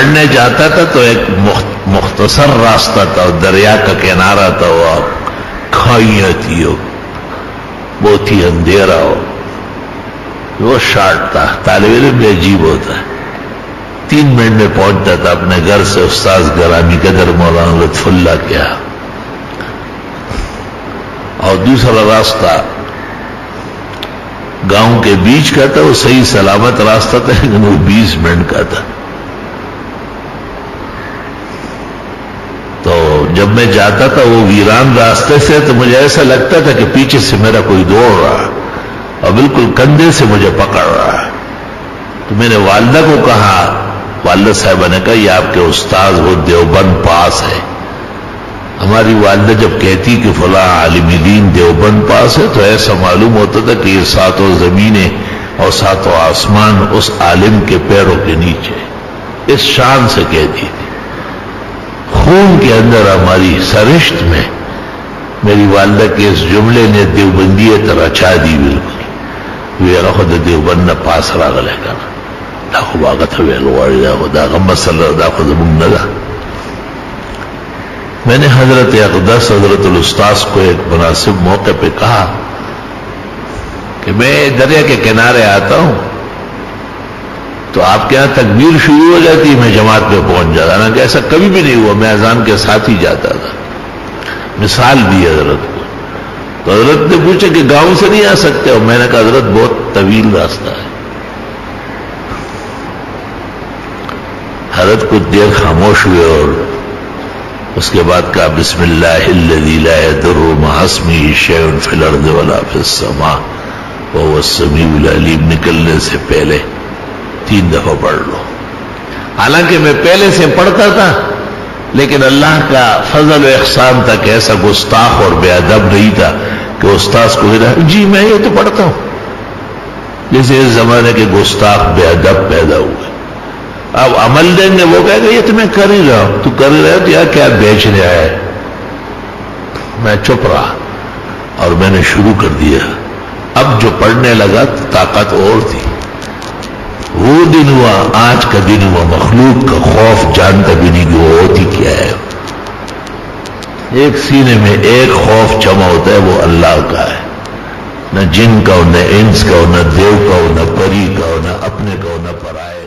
پڑھنے جاتا تھا تو ایک مختصر راستہ تھا، دریا کا کنارہ تھا، وہ کھائیاں تھی، بہت ہی اندھیرا ہو، وہ شارٹ تھا. طالب علم بھی عجیب ہوتا ہے، 3 منٹ میں پہنچتا تھا اپنے گھر سے استاذ گرامی قدر مولانا لطف اللہ کے یہاں. اور دوسرا راستہ گاؤں کے بیچ کا تھا، وہ صحیح سلامت راستہ تھا لیکن وہ 20 منٹ کا تھا. تو جب میں جاتا تھا وہ ویران راستے سے تو مجھے ایسا لگتا تھا کہ پیچھے سے میرا کوئی دوڑ رہا اور بالکل کندھے سے مجھے پکڑ رہا. تو میں نے والدہ کو کہا، والدہ صاحبہ نے کہا یہ آپ کے استاذ وہ دیوبند پاس ہے. ہماری والدہ جب کہتی کہ فلاں عالم دین دیوبند پاس ہے تو ایسا معلوم ہوتا تھا کہ یہ 7 زمینیں اور 7 آسمان اس عالم کے پیروں کے نیچے. اس شان سے کہتی تھی. خون کے اندر ہماری سرشت میں میری والدہ کے اس جملے نے دیوبندیت رچا دی. بالکل ویرا خود دیوبند پاس راغلے کر دا خو باغت ویل غواړي دا خدا غم صلی دا خود زمونږ نه. میں نے حضرت اقدس حضرت الاستاذ کو ایک مناسب موقع پہ کہا کہ میں دریا کے کنارے آتا ہوں تو آپ کے یہاں تکبیر شروع ہو جاتی، میں جماعت پہ پہنچ جاتا. حالانکہ ایسا کبھی بھی نہیں ہوا، میں اذان کے ساتھ ہی جاتا تھا. مثال دی حضرت کو. تو حضرت نے پوچھا کہ گاؤں سے نہیں آ سکتے ہو؟ میں نے کہا حضرت بہت طویل راستہ ہے. حضرت کچھ دیر خاموش ہوئے اور اس کے بعد کہا بسم اللہ الذی لا یضر مع اسمہ شیء فی الارض ولا فی السماء وهو السمیع العلیم. نکلنے سے پہلے 3 دفعہ پڑھ لو. حالانکہ میں پہلے سے پڑھتا تھا لیکن اللہ کا فضل و احسان تھا کہ ایسا گستاخ اور بے ادب نہیں تھا کہ استاذ کو جی میں یہ تو پڑھتا ہوں. جیسے اس زمانے کے گستاخ بے ادب پیدا ہوئے. اب عمل دیں گے وہ کہے گا یہ تو میں کر ہی رہا ہوں. تو کر ہی رہا ہے تو یار کیا بیچ رہا ہے. میں چپ رہا اور میں نے شروع کر دیا. اب جو پڑھنے لگا تو طاقت اور تھی. وہ دن ہوا، آج کا دن ہوا، مخلوق کا خوف جانتا بھی نہیں کہ وہ ہوتی کیا ہے. ایک سینے میں ایک خوف جمع ہوتا ہے، وہ اللہ کا ہے. نہ جن کا ہو، نہ انس کا ہو، نہ دیو کا ہو، نہ پری کا ہو، نہ اپنے کا ہو، نہ پرائے.